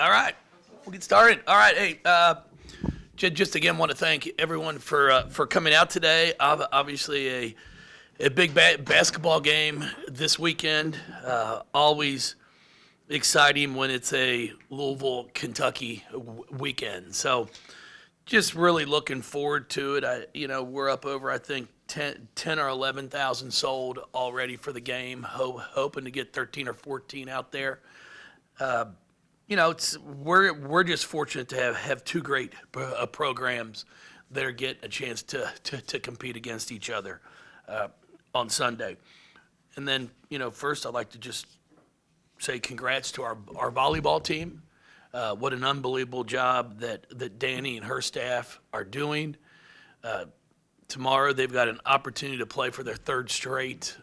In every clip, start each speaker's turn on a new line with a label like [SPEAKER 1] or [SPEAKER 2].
[SPEAKER 1] All right, we'll get started. All right, hey, just again want to thank everyone for coming out today. Obviously, a big basketball game this weekend. Always exciting when it's a Louisville, Kentucky weekend. So, just really looking forward to it. We're up over I think 10 or 11,000 sold already for the game. Hoping to get 13 or 14 out there. We're just fortunate to have two great programs that are getting a chance to compete against each other on Sunday. And then, first I'd like to just say congrats to our volleyball team. What an unbelievable job that Danny and her staff are doing. Tomorrow they've got an opportunity to play for their third straight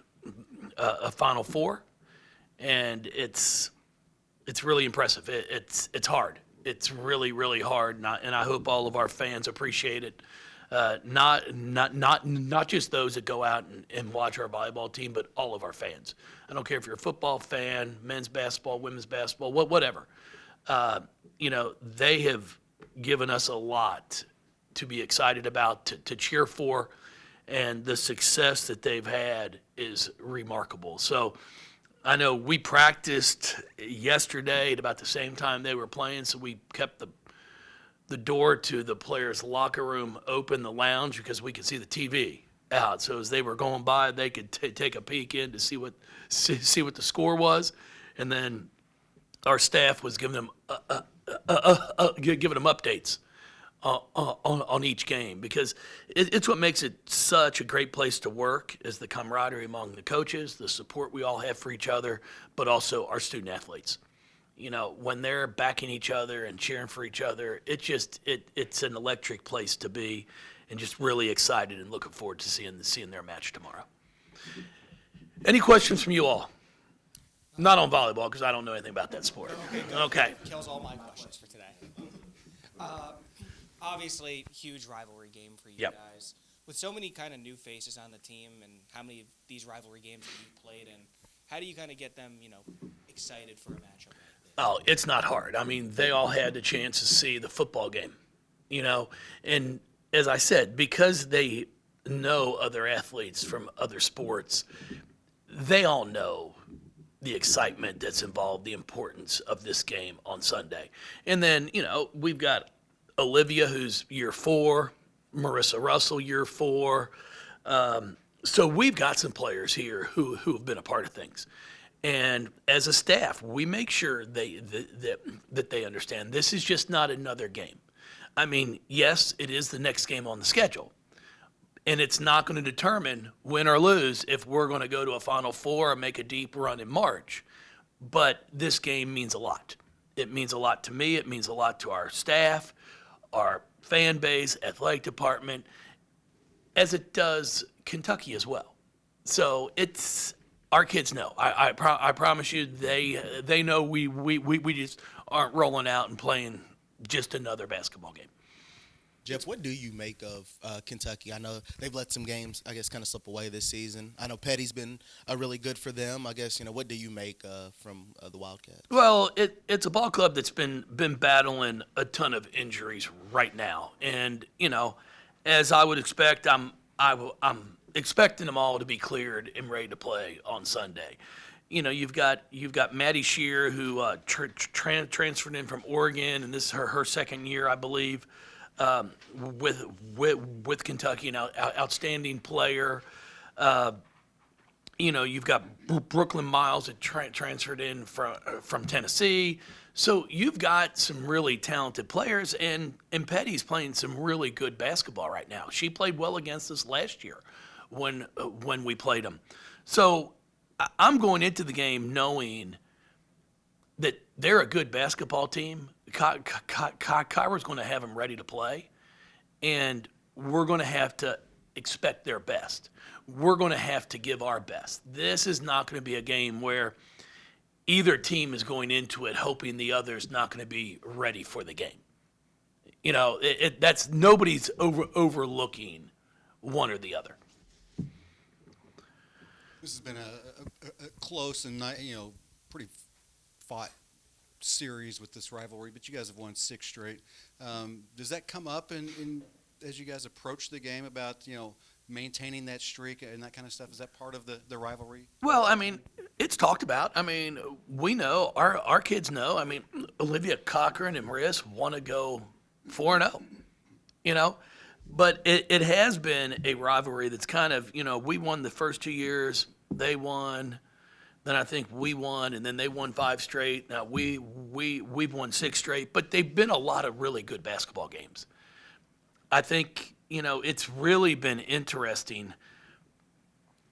[SPEAKER 1] a Final Four, and it's really impressive. It's hard. It's really, really hard, and I hope all of our fans appreciate it. Not just those that go out and watch our volleyball team, but all of our fans. I don't care if you're a football fan, men's basketball, women's basketball, whatever. They have given us a lot to be excited about, to cheer for, and the success that they've had is remarkable. So I know we practiced yesterday at about the same time they were playing, so we kept the door to the players' locker room open, the lounge, because we could see the TV out. So as they were going by, they could take a peek in to see what the score was, and then our staff was giving them updates on each game, because it's what makes it such a great place to work, is the camaraderie among the coaches, the support we all have for each other, but also our student athletes. When they're backing each other and cheering for each other, it's an electric place to be, and just really excited and looking forward to seeing their match tomorrow. Any questions from you all? Not on volleyball, because I don't know anything about that sport. Okay.
[SPEAKER 2] Kills all my questions for today. Obviously, huge rivalry game for you guys. With so many kind of new faces on the team, and how many of these rivalry games that you've played in, how do you kind of get them, excited for a matchup like this?
[SPEAKER 1] Oh, it's not hard. I mean, they all had the chance to see the football game, and as I said, because they know other athletes from other sports, they all know the excitement that's involved, the importance of this game on Sunday. And then, we've got Olivia, who's year 4, Marissa Russell, year 4. So we've got some players here who have been a part of things. And as a staff, we make sure that they understand this is just not another game. I mean, yes, it is the next game on the schedule. And it's not going to determine win or lose if we're going to go to a Final Four or make a deep run in March. But this game means a lot. It means a lot to me. It means a lot to our staff, our fan base, athletic department, as it does Kentucky as well. So our kids know. I promise you, they know we just aren't rolling out and playing just another basketball game.
[SPEAKER 3] Jeff, what do you make of Kentucky? I know they've let some games, I guess, kind of slip away this season. I know Petty's been really good for them. I guess, what do you make from the Wildcats?
[SPEAKER 1] Well, it's a ball club that's been battling a ton of injuries right now. And, as I would expect, I'm expecting them all to be cleared and ready to play on Sunday. You've got Maddie Shear, who transferred in from Oregon, and this is her second year, I believe. With Kentucky, an outstanding player. You've got Brooklyn Miles that transferred in from Tennessee. So you've got some really talented players, and Petty's playing some really good basketball right now. She played well against us last year when we played them. So I'm going into the game knowing that they're a good basketball team. Kyra's going to have them ready to play, and we're going to have to expect their best. We're going to have to give our best. This is not going to be a game where either team is going into it hoping the other's not going to be ready for the game. That's nobody's overlooking one or the other.
[SPEAKER 4] This has been a close and pretty fought series with this rivalry, but you guys have won 6 straight. Does that come up in as you guys approach the game about maintaining that streak and that kind of stuff? Is that part of the rivalry?
[SPEAKER 1] Well, I mean, it's talked about. I mean, we know, our kids know. I mean, Olivia Cochran and Maris want to go 4-0, But it has been a rivalry that's kind of, we won the first 2 years, they won, then I think we won, and then they won 5 straight. Now we've won 6 straight, but they've been a lot of really good basketball games. I think, it's really been interesting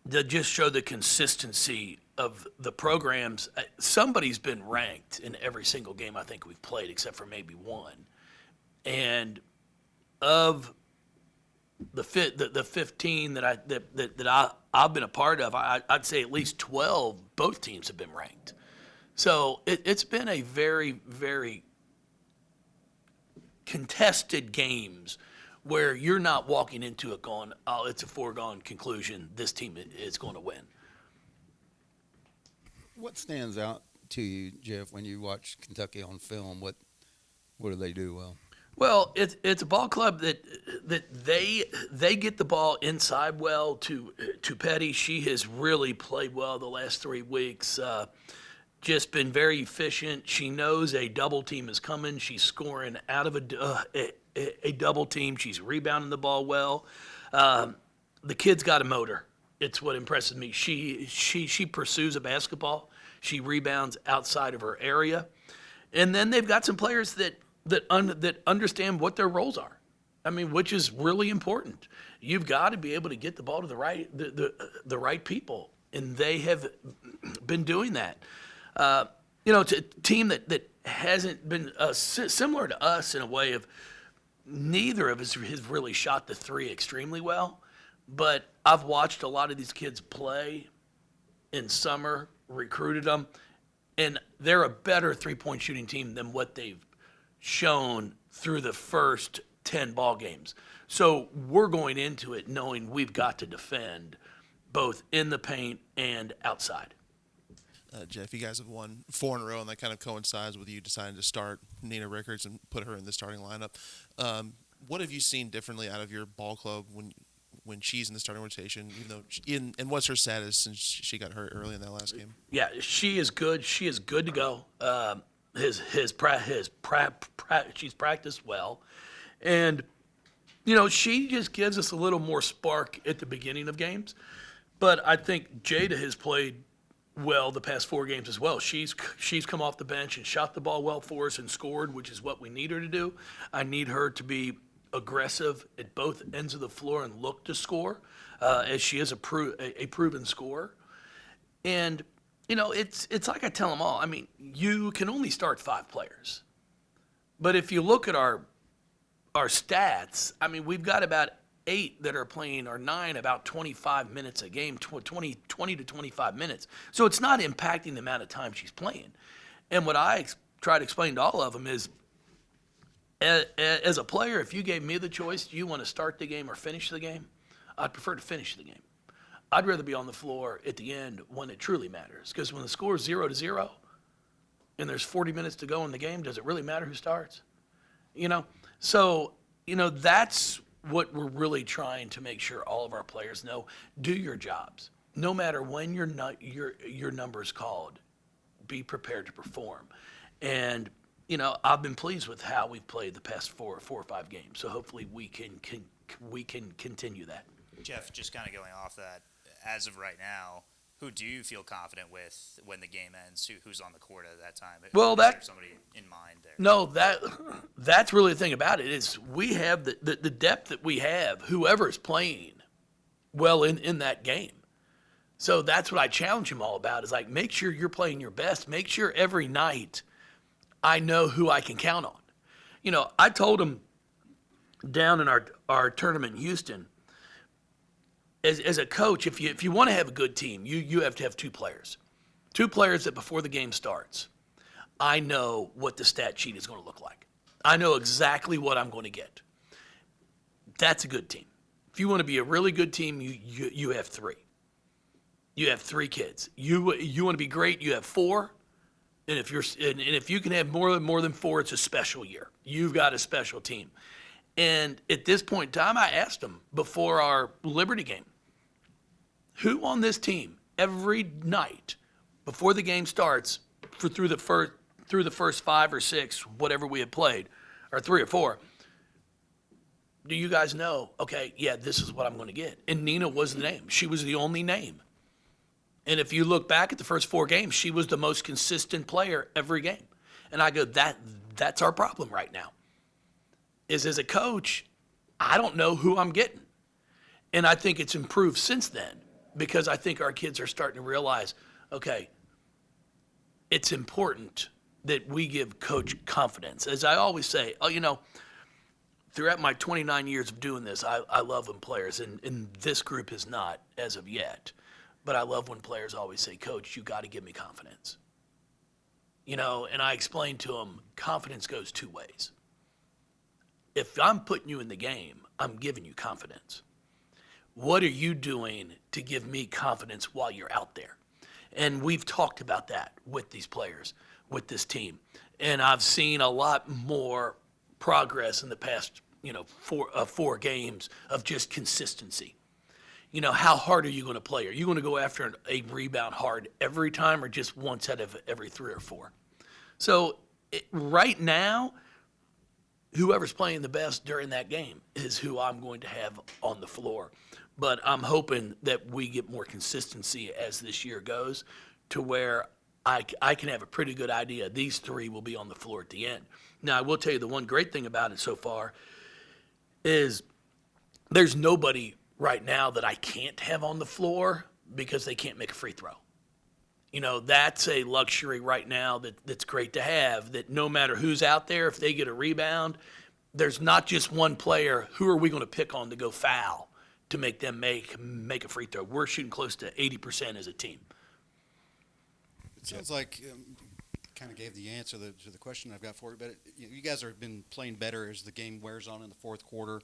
[SPEAKER 1] to just show the consistency of the programs. Somebody's been ranked in every single game I think we've played, except for maybe one. And of the 15 that I've been a part of, I'd say at least 12 both teams have been ranked. So it's been a very, very contested games where you're not walking into it going, oh, it's a foregone conclusion, this team is going to win.
[SPEAKER 5] What stands out to you, Jeff, when you watch Kentucky on film? What do they do well?
[SPEAKER 1] Well, it's a ball club that they get the ball inside well to Petty. She has really played well the last 3 weeks. Just been very efficient. She knows a double team is coming. She's scoring out of a double team. She's rebounding the ball well. The kid's got a motor. It's what impresses me. She pursues a basketball. She rebounds outside of her area, and then they've got some players that understand what their roles are. I mean, which is really important. You've got to be able to get the ball to the right people, and they have been doing that. It's a team that hasn't been similar to us in a way of neither of us has really shot the 3 extremely well, but I've watched a lot of these kids play in summer, recruited them, and they're a better 3-point shooting team than what they've shown through the first 10 ball games. So we're going into it knowing we've got to defend both in the paint and outside.
[SPEAKER 6] Jeff, you guys have won 4 in a row, and that kind of coincides with you deciding to start Nina Rickards and put her in the starting lineup. What have you seen differently out of your ball club when she's in the starting rotation, even though and what's her status since she got hurt early in that last game?
[SPEAKER 1] Yeah, she is good. She is good to go. She's practiced well, and she just gives us a little more spark at the beginning of games. But I think Jada has played well the past 4 games as well. She's come off the bench and shot the ball well for us and scored, which is what we need her to do. I need her to be aggressive at both ends of the floor and look to score, as she is a proven scorer. And it's like I tell them all. I mean, you can only start 5 players, but if you look at our stats, I mean, we've got about 8 that are playing, or 9 about 25 minutes a game, 20 to 25 minutes. So it's not impacting the amount of time she's playing. And what I try to explain to all of them is, as a player, if you gave me the choice, do you want to start the game or finish the game? I'd prefer to finish the game. I'd rather be on the floor at the end when it truly matters. Because when the score is 0-0 and there's 40 minutes to go in the game, does it really matter who starts? So, that's what we're really trying to make sure all of our players know. Do your jobs. No matter when your number is called, be prepared to perform. And, I've been pleased with how we've played the past 4 or 5 games. So hopefully we can continue that.
[SPEAKER 7] Jeff, just kind of going off that, as of right now, who do you feel confident with when the game ends? Who's on the court at that time?
[SPEAKER 1] Well,
[SPEAKER 7] is there somebody in mind there?
[SPEAKER 1] No, that's really the thing about it is we have the depth that we have. Whoever's playing well in that game. So that's what I challenge them all about. Is like, make sure you're playing your best. Make sure every night I know who I can count on. I told them down in our tournament in Houston, as a coach, if you want to have a good team, you have to have 2 players. 2 players that before the game starts, I know what the stat sheet is going to look like. I know exactly what I'm going to get. That's a good team. If you want to be a really good team, you have 3. You have 3 kids. You want to be great, you have 4. And if you can have more than 4, it's a special year. You've got a special team. And at this point in time, I asked them before our Liberty game, who on this team every night before the game starts through the first 5 or 6, whatever we had played, or 3 or 4, do you guys know, okay, yeah, this is what I'm going to get? And Nina was the name. She was the only name. And if you look back at the first 4 games, she was the most consistent player every game. And I go, that's our problem right now. Is as a coach, I don't know who I'm getting. And I think it's improved since then because I think our kids are starting to realize, okay, it's important that we give coach confidence. As I always say, throughout my 29 years of doing this, I love when players, and this group is not as of yet, but I love when players always say, Coach, you got to give me confidence. And I explain to them, confidence goes 2 ways. If I'm putting you in the game, I'm giving you confidence. What are you doing to give me confidence while you're out there? And we've talked about that with these players, with this team. And I've seen a lot more progress in the past, 4 games of just consistency. How hard are you going to play? Are you going to go after a rebound hard every time or just once out of every 3 or 4? So right now, whoever's playing the best during that game is who I'm going to have on the floor. But I'm hoping that we get more consistency as this year goes to where I can have a pretty good idea. These 3 will be on the floor at the end. Now, I will tell you the one great thing about it so far is there's nobody right now that I can't have on the floor because they can't make a free throw. That's a luxury right now that's great to have, that no matter who's out there, if they get a rebound, there's not just one player. Who are we going to pick on to go foul to make them make a free throw? We're shooting close to 80% as a team.
[SPEAKER 4] It sounds like kind of gave the answer to the question I've got for you, but you guys have been playing better as the game wears on in the fourth quarter,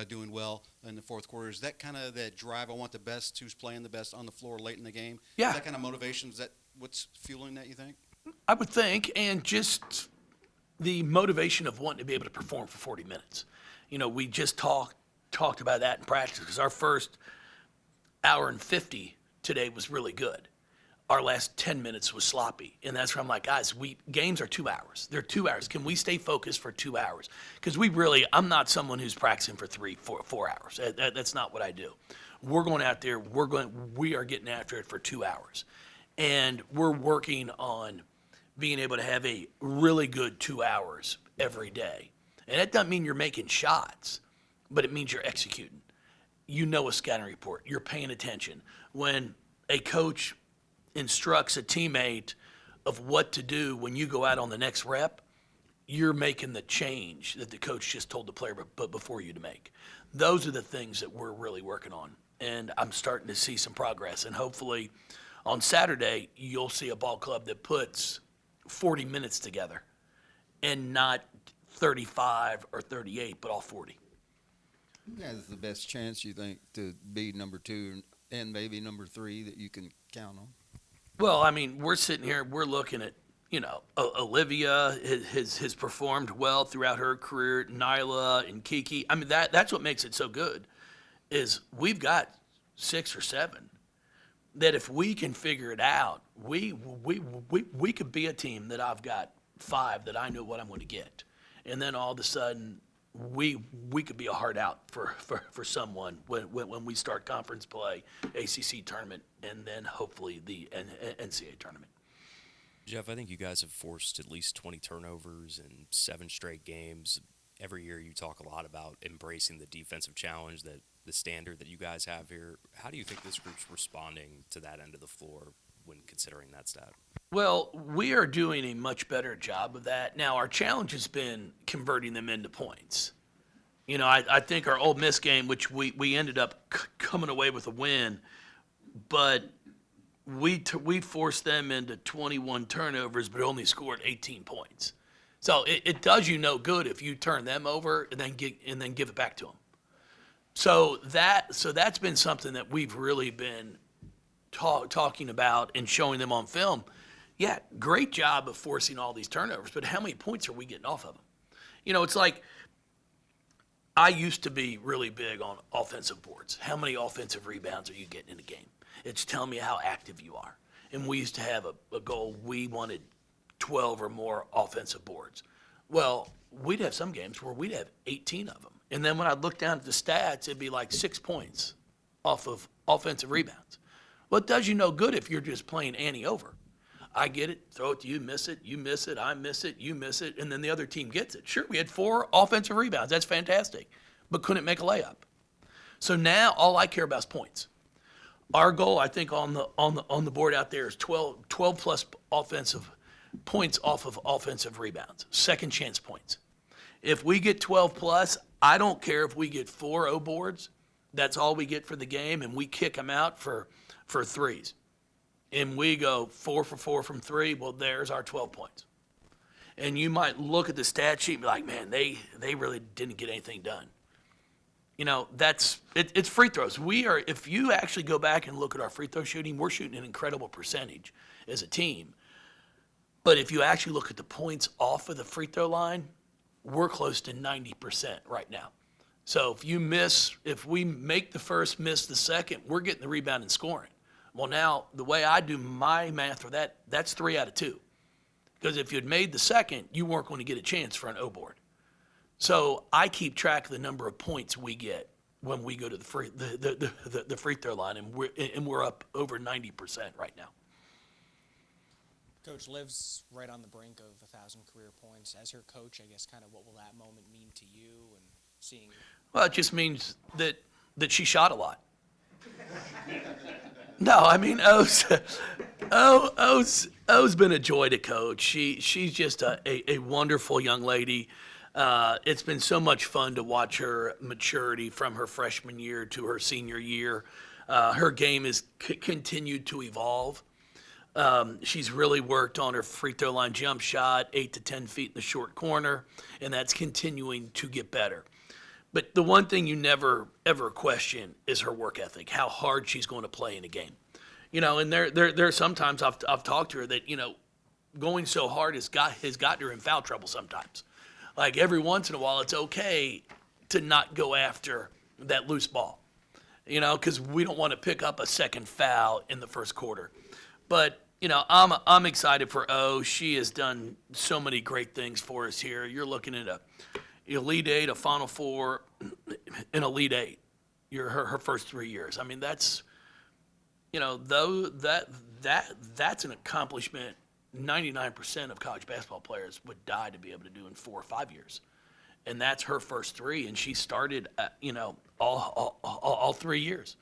[SPEAKER 4] doing well in the fourth quarter. Is that kind of that drive, I want the best, who's playing the best on the floor late in the game?
[SPEAKER 1] Yeah.
[SPEAKER 4] Is that kind of motivation, is that what's fueling that, you think?
[SPEAKER 1] I would think, and just the motivation of wanting to be able to perform for 40 minutes. We just talked about that in practice because our first hour and 50 today was really good. Our last 10 minutes was sloppy. And that's where I'm like, guys, games are 2 hours. They're 2 hours. Can we stay focused for 2 hours? Because I'm not someone who's practicing for 4 hours. That's not what I do. We're going out there, we are getting after it for 2 hours. And we're working on being able to have a really good 2 hours every day. And that doesn't mean you're making shots, but it means you're executing. A scouting report. You're paying attention. When a coach instructs a teammate of what to do when you go out on the next rep, you're making the change that the coach just told the player but before you to make. Those are the things that we're really working on. And I'm starting to see some progress. And hopefully on Saturday, you'll see a ball club that puts 40 minutes together and not 35 or 38, but all 40.
[SPEAKER 5] Who has the best chance, you think, to be number 2 and maybe number 3 that you can count on?
[SPEAKER 1] Well, we're sitting here, we're looking at, Olivia has performed well throughout her career, Nyla and Kiki. That's what makes it so good, is we've got 6 or 7 that if we can figure it out, we could be a team that I've got 5 that I know what I'm going to get. And then all of a sudden, we could be a hard out for someone when we start conference play, ACC tournament, and then hopefully the NCAA tournament.
[SPEAKER 8] Jeff, I think you guys have forced at least 20 turnovers in 7 straight games. Every year you talk a lot about embracing the defensive challenge, that the standard that you guys have here. How do you think this group's responding to that end of the floor when considering that stat?
[SPEAKER 1] Well, we are doing a much better job of that. Now, our challenge has been converting them into points. I think our Ole Miss game, which we ended up coming away with a win, but we forced them into 21 turnovers, but only scored 18 points. So it does you no good if you turn them over and then give it back to them. So that's been something that we've really been talking about and showing them on film. yeah, great job of forcing all these turnovers, but how many points are we getting off of them? It's like I used to be really big on offensive boards. How many offensive rebounds are you getting in a game? It's telling me how active you are. And we used to have a goal. We wanted 12 or more offensive boards. Well, we'd have some games where we'd have 18 of them. And then when I'd look down at the stats, it'd be like 6 points off of offensive rebounds. Well, it does you no good if you're just playing ante over. I get it, throw it to you, miss it, I miss it, you miss it, and then the other team gets it. Sure, we had 4 offensive rebounds. That's fantastic, but couldn't make a layup. So now all I care about is points. Our goal, I think, on the board out there is 12 plus offensive points off of offensive rebounds, second chance points. If we get 12 plus, I don't care if we get 4 O boards. That's all we get for the game, and we kick them out for threes. And we go 4 for 4 from 3, well, there's our 12 points. And you might look at the stat sheet and be like, man, they really didn't get anything done. It's free throws. If you actually go back and look at our free throw shooting, we're shooting an incredible percentage as a team. But if you actually look at the points off of the free throw line, we're close to 90% right now. So if we make the first, miss the second, we're getting the rebound and scoring. Well, now, the way I do my math for that, that's 3 out of 2. Because if you'd made the second, you weren't going to get a chance for an O board. So I keep track of the number of points we get when we go to the free throw line, and we're up over 90% right now.
[SPEAKER 2] Coach Liv's right on the brink of 1,000 career points. As her coach, I guess, kind of what will that moment mean to you and seeing?
[SPEAKER 1] Well, it just means that she shot a lot. No, I mean, O's been a joy to coach. She's just a wonderful young lady. It's been so much fun to watch her maturity from her freshman year to her senior year. Her game has continued to evolve. She's really worked on her free throw line jump shot, 8 to 10 feet in the short corner, and that's continuing to get better. But the one thing you never, ever question is her work ethic, how hard she's going to play in a game. And there are sometimes I've talked to her that, going so hard has gotten her in foul trouble sometimes. Like every once in a while, it's okay to not go after that loose ball, because we don't want to pick up a second foul in the first quarter. But, I'm excited for O. She has done so many great things for us here. You're looking at a Elite Eight, a Final Four, an Elite Eight. Her first 3 years. I mean, that's, that's an accomplishment 99% of college basketball players would die to be able to do in 4 or 5 years. And that's her first 3, and she started, all 3 years.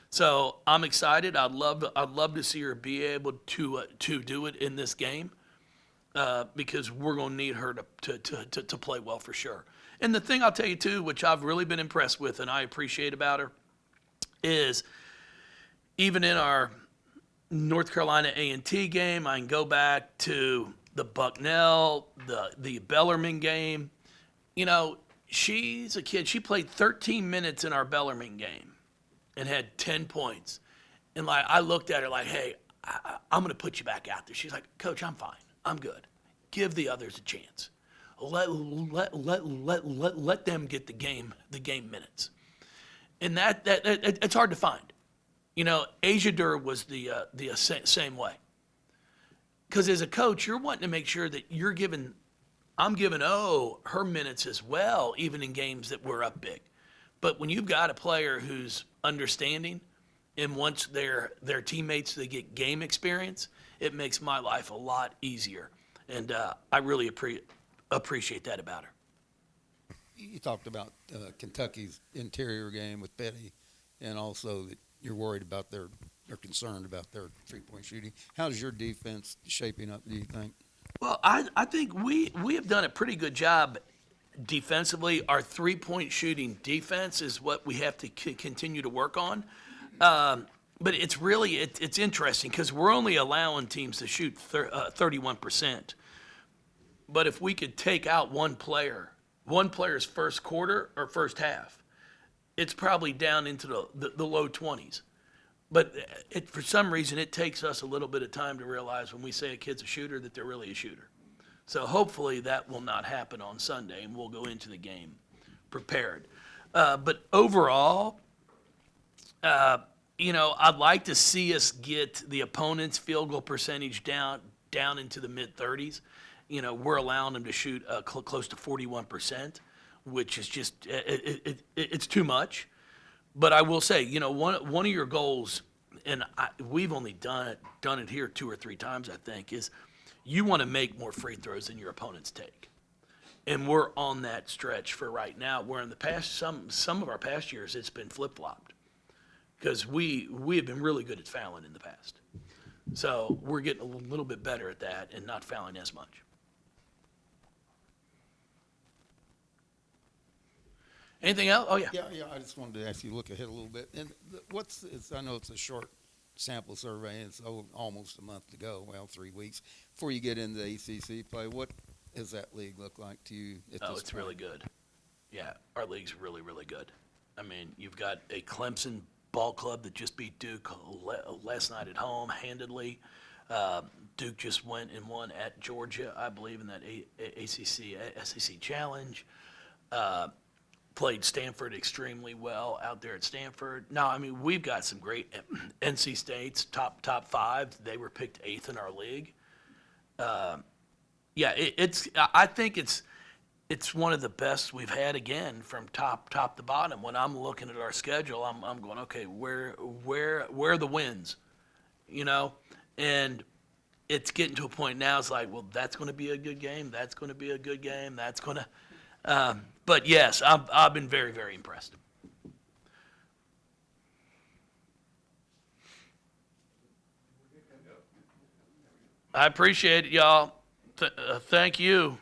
[SPEAKER 1] So I'm excited. I'd love to see her be able to do it in this game, because we're going to need her to play well for sure. And the thing I'll tell you too, which I've really been impressed with and I appreciate about her, is even in our North Carolina A&T game, I can go back to the Bucknell, the Bellarmine game. She's a kid. She played 13 minutes in our Bellarmine game and had 10 points. And I looked at her like, hey, I'm going to put you back out there. She's like, Coach, I'm fine. I'm good. Give the others a chance. Let them get the game minutes. And that it's hard to find. Asia Dur was the same way. Because as a coach, you're wanting to make sure that I'm giving her minutes as well, even in games that we're up big. But when you've got a player who's understanding and wants their teammates to get game experience, it makes my life a lot easier. And I really appreciate that about her.
[SPEAKER 5] You talked about Kentucky's interior game with Petty, and also that you're worried about they're concerned about their three-point shooting. How's your defense shaping up, do you think?
[SPEAKER 1] Well, I think we have done a pretty good job defensively. Our three-point shooting defense is what we have to continue to work on. But it's really it's interesting because we're only allowing teams to shoot 31%. But if we could take out one player's first quarter or first half, it's probably down into the low 20s. But for some reason, it takes us a little bit of time to realize when we say a kid's a shooter that they're really a shooter. So hopefully that will not happen on Sunday, and we'll go into the game prepared. But overall, I'd like to see us get the opponent's field goal percentage down into the mid-30s. We're allowing them to shoot close to 41%, which is just it's too much. But I will say, one of your goals, and we've only done it here 2 or 3 times, I think, is you want to make more free throws than your opponents take. And we're on that stretch for right now, where in the past, some of our past years, it's been flip-flopped. Because we have been really good at fouling in the past. So we're getting a little bit better at that and not fouling as much. Anything else? Oh, yeah.
[SPEAKER 5] Yeah. I just wanted to ask you, look ahead a little bit. And I know it's a short sample survey, and it's almost a month to go. Well, 3 weeks before you get into ACC play. What does that league look like to you at this point?
[SPEAKER 1] It's really good. Yeah, our league's really, really good. I mean, you've got a Clemson ball club that just beat Duke last night at home handedly. Duke just went and won at Georgia, I believe, in that SEC challenge. Played Stanford extremely well out there at Stanford. Now, I mean, we've got some great NC State's top 5. They were picked 8th in our league. I think it's one of the best we've had, again, from top to bottom. When I'm looking at our schedule, I'm going, okay, where are the wins? And it's getting to a point now, it's like, well, that's going to be a good game. That's going to be a good game. That's going to but yes, I've been very, very impressed. I appreciate it, y'all. Thank you.